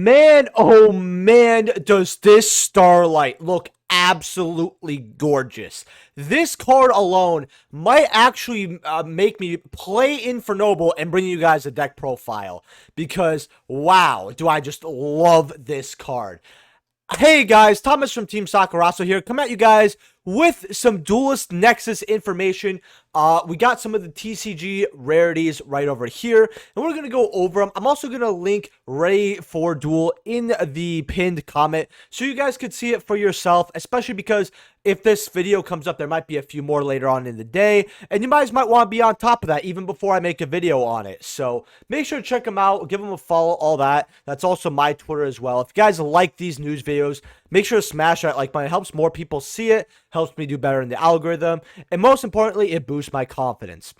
man, oh man, does this Starlight look absolutely gorgeous. This card alone might actually make me play Infernoble and bring you guys a deck profile. Because, wow, do I just love this card. Hey guys, Thomas from Team Sakurasou here, come at you guys with some Duelist Nexus information. We got some of the TCG rarities right over here, and we're going to go over them. I'm also going to link Ready for Duel in the pinned comment, so you guys could see it for yourself, especially because if this video comes up, there might be a few more later on in the day, and you guys might want to be on top of that even before I make a video on it. So make sure to check them out, give them a follow, all that. That's also my Twitter as well. If you guys like these news videos, make sure to smash that like button. It helps more people see it, helps me do better in the algorithm, and most importantly, it boosts my confidence.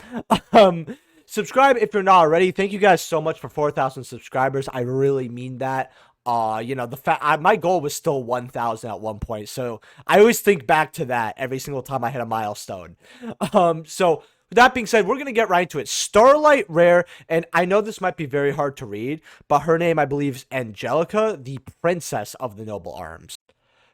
Subscribe if you're not already. Thank you guys so much for 4,000 subscribers. I really mean that. You know, my goal was still 1,000 at one point, so I always think back to that every single time I hit a milestone. So with that being said, we're gonna get right into it. Starlight rare, and I know this might be very hard to read, but her name I believe is Angelica, the princess of the noble arms.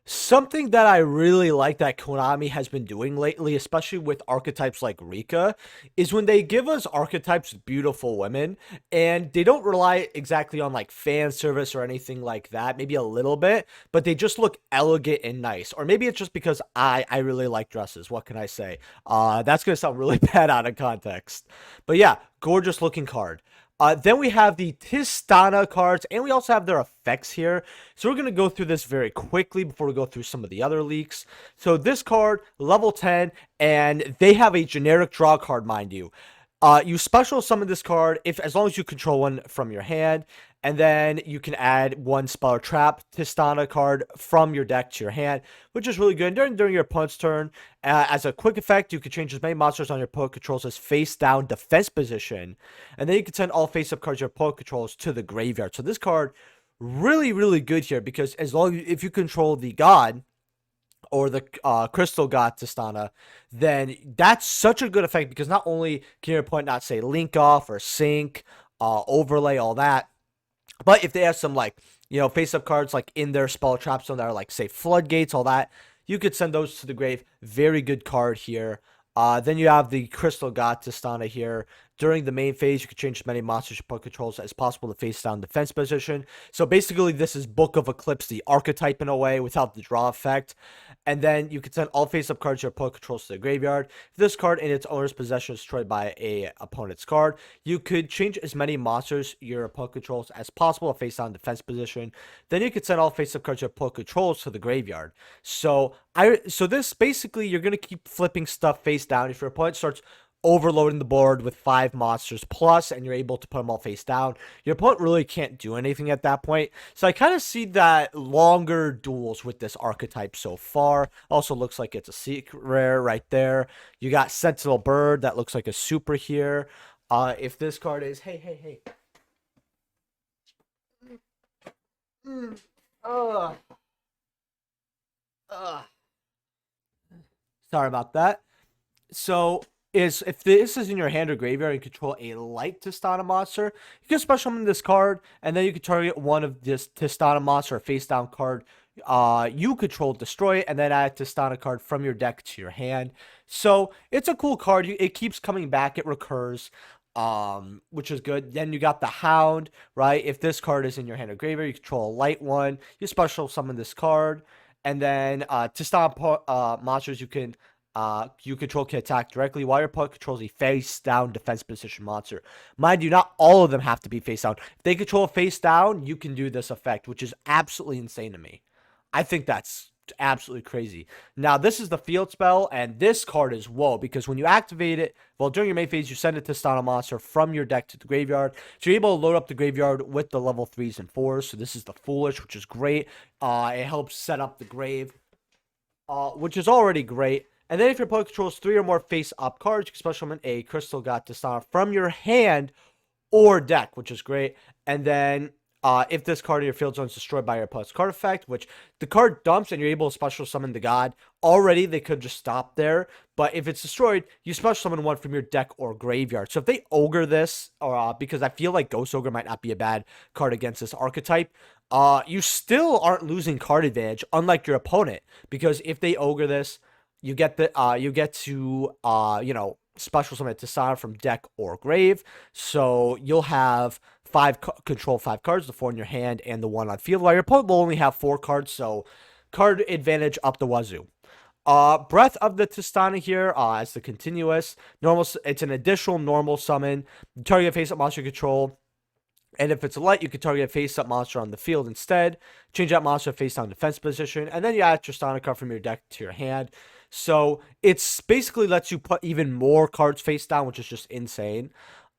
Something that I really like that Konami has been doing lately, especially with archetypes like Rika, is when they give us archetypes with beautiful women, and they don't rely exactly on like fan service or anything like that, maybe a little bit, but they just look elegant and nice. Or maybe it's just because I really like dresses, what can I say? That's gonna sound really bad out of context. But yeah, gorgeous looking card. Then we have the Tostana cards, and we also have their effects here. So we're going to go through this very quickly before we go through some of the other leaks. So this card, level 10, and they have a generic draw card, mind you. You special summon this card as long as you control one from your hand, and then you can add one spell or trap Tostana card from your deck to your hand, which is really good. During your opponent's turn, as a quick effect, you can change as many monsters on your opponent controls as face down defense position, and then you can send all face up cards your opponent controls to the graveyard. So this card really good here, because if you control the god or the crystal god Tostana, then that's such a good effect, because not only can your opponent not say link off or sync, overlay, all that, but if they have some like, you know, face up cards like in their spell trap zone that are like, say, floodgates, all that, you could send those to the grave. Very good card here. Then you have the crystal god Tostana here. During the main phase, you can change as many monsters your opponent controls as possible to face down defense position. So basically, this is Book of Eclipse, the archetype in a way, without the draw effect. And then you can send all face-up cards your opponent controls to the graveyard. If this card in its owner's possession is destroyed by a opponent's card, you could change as many monsters your opponent controls as possible to face down defense position. Then you could send all face-up cards your opponent controls to the graveyard. So this basically, you're gonna keep flipping stuff face down. If your opponent starts overloading the board with 5 monsters plus, and you're able to put them all face down, your opponent really can't do anything at that point. So I kind of see that longer duels with this archetype so far. Also looks like it's a secret rare right there. You got Sentinel Bird, that looks like a super here. If this card is hey sorry about that. So if this is in your hand or graveyard and you control a light Tostana monster, you can special summon this card, and then you can target one of this Tostana monster or face down card you control, destroy it, and then add a Tostana card from your deck to your hand. So it's a cool card. It keeps coming back, it recurs, which is good. Then you got the Hound, right? If this card is in your hand or graveyard, you control a light one, you special summon this card, and then Tostana monsters you control can attack directly while your opponent controls a face down defense position monster. Mind you, not all of them have to be face down. If they control a face down, you can do this effect, which is absolutely insane to me. I think that's absolutely crazy. Now, this is the field spell, and this card is whoa, because when you activate it, well, during your main phase, you send a Tostana monster from your deck to the graveyard. So you're able to load up the graveyard with the level 3s and 4s. So this is the Foolish, which is great. It helps set up the grave, which is already great. And then if your opponent controls 3 or more face-up cards, you can special summon a Crystal God Tostana from your hand or deck, which is great. And then If this card in your field zone is destroyed by your opponent's card effect, which the card dumps and you're able to special summon the god, already they could just stop there. But if it's destroyed, you special summon one from your deck or graveyard. So if they ogre this, or because I feel like Ghost Ogre might not be a bad card against this archetype, you still aren't losing card advantage, unlike your opponent. Because if they ogre this, you get to special summon Tostana from deck or grave. So you'll have control 5 cards, the 4 in your hand and the 1 on field, while your opponent will only have 4 cards, so card advantage up the wazoo. Breath of the Tostana here, as the continuous normal, it's an additional normal summon. Target face-up monster control, and if it's a light, you can target a face-up monster on the field instead. Change that monster face-down defense position, and then you add Tostana card from your deck to your hand. So it's basically lets you put even more cards face down, which is just insane.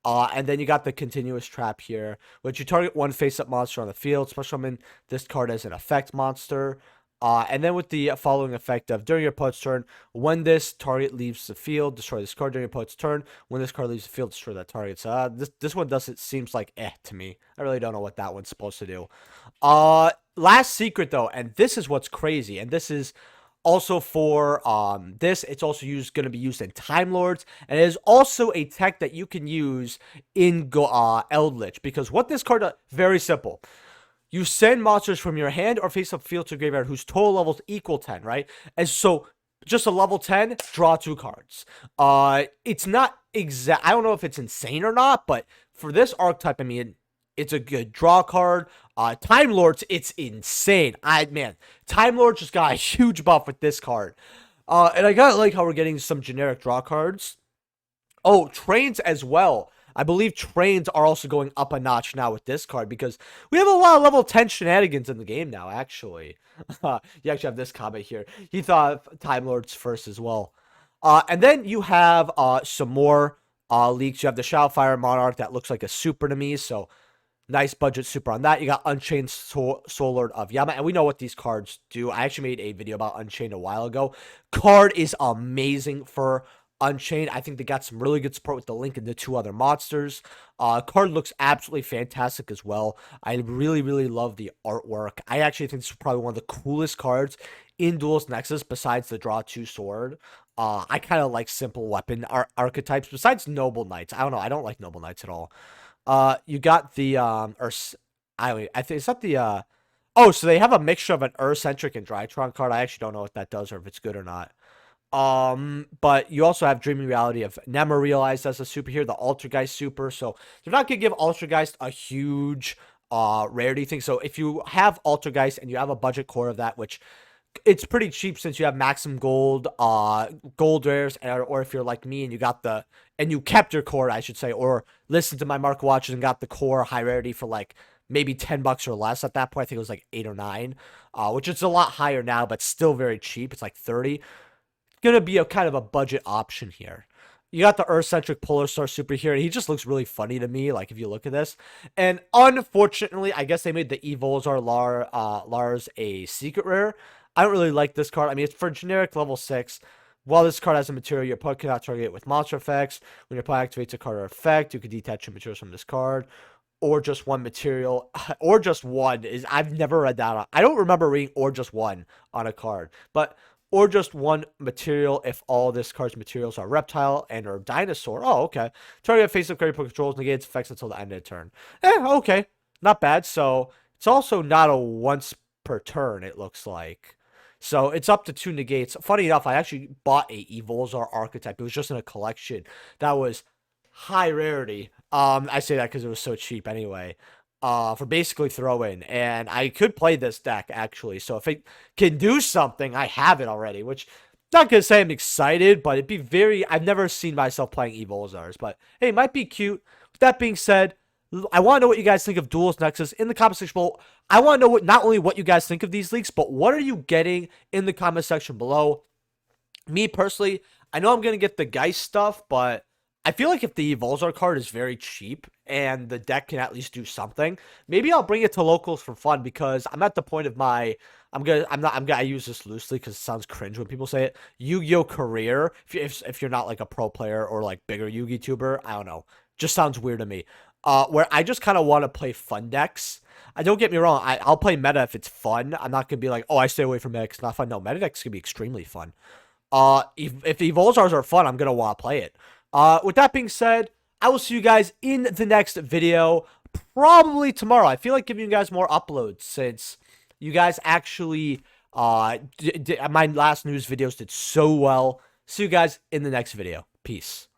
And then you got the continuous trap here, which you target one face-up monster on the field, special summon this card as an effect monster. And then with the following effect of during your opponent's turn, when this target leaves the field, destroy this card during your opponent's turn. When this card leaves the field, destroy that target. So this one doesn't seems like to me. I really don't know what that one's supposed to do. Last secret though, and this is what's crazy, and this is also for it's also going to be used in Time Lords, and it is also a tech that you can use in Eldritch, because what this card does, very simple. You send monsters from your hand or face-up field to graveyard whose total levels equal 10, right? And so just a level 10, draw 2 cards. It's not exact. I don't know if it's insane or not, but for this archetype, I mean, it's a good draw card. Time Lords, it's insane. Time Lords just got a huge buff with this card. And I gotta like how we're getting some generic draw cards. Oh, trains as well. I believe trains are also going up a notch now with this card, because we have a lot of level 10 shenanigans in the game now, actually. You actually have this comment here. He thought Time Lords first as well. And then you have some more leaks. You have the Shadowfire Monarch that looks like a super to me, so nice budget super on that. You got Unchained Soul Lord of Yama, and we know what these cards do. I actually made a video about Unchained a while ago. Card is amazing for Unchained. I think they got some really good support with the link and the 2 other monsters. Card looks absolutely fantastic as well. I really, really love the artwork. I actually think this is probably one of the coolest cards in Duelist Nexus besides the Draw 2 sword. I kind of like simple weapon archetypes besides Noble Knights. I don't know. I don't like Noble Knights at all. You got the I think it's not the oh, so they have a mixture of an Ur-centric and Drytron card. I actually don't know what that does or if it's good or not. But you also have Dreaming Reality of Nema realized as a super here, the Altergeist super. So they're not gonna give Altergeist a huge rarity thing. So if you have Altergeist and you have a budget core of that, which it's pretty cheap since you have maximum gold, gold rares, or if you're like me and you kept your core, I should say, or listened to my market watches and got the core high rarity for like maybe $10 or less at that point. I think it was like 8 or 9, which is a lot higher now, but still very cheap. It's like 30. Gonna be a kind of a budget option here. You got the Earth-centric Polar Star super here, and he just looks really funny to me, like, if you look at this. And unfortunately, I guess they made the Evolzar Lars a secret rare. I don't really like this card. I mean, it's for generic level 6. While this card has a material, your opponent cannot target it with monster effects. When your opponent activates a card or effect, you can detach your materials from this card. Or just one material, or just one is, I've never read that. I don't remember reading or just one on a card, but or just one material if all this card's materials are reptile and or dinosaur. Oh, okay. Target face-up card controls negates effects until the end of the turn. Okay. Not bad. So it's also not a once per turn, it looks like. So it's up to 2 negates. Funny enough, I actually bought a Evolzar archetype. It was just in a collection that was high rarity. I say that because it was so cheap anyway. For basically throw in, and I could play this deck actually. So if it can do something, I have it already. Which, not gonna say I'm excited, but it'd be very. I've never seen myself playing Evolzars, but hey, it might be cute. With that being said, I want to know what you guys think of Duelist Nexus in the comment section below. I want to know not only what you guys think of these leaks, but what are you getting in the comment section below. Me personally, I know I'm gonna get the Geist stuff, but I feel like if the Evolzar card is very cheap and the deck can at least do something, maybe I'll bring it to locals for fun, because I'm at the point of my I use this loosely because it sounds cringe when people say it. Yu-Gi-Oh career. If you're not like a pro player or like bigger Yu-Gi tuber, I don't know. Just sounds weird to me. where I just kind of want to play fun decks. Don't get me wrong, I'll play meta if it's fun. I'm not gonna be like, oh, I stay away from meta 'cause it's not fun. No, meta decks can be extremely fun. If the Evolzars are fun, I'm gonna want to play it. With that being said, I will see you guys in the next video, probably tomorrow. I feel like giving you guys more uploads since you guys actually, my last news videos did so well. See you guys in the next video. Peace.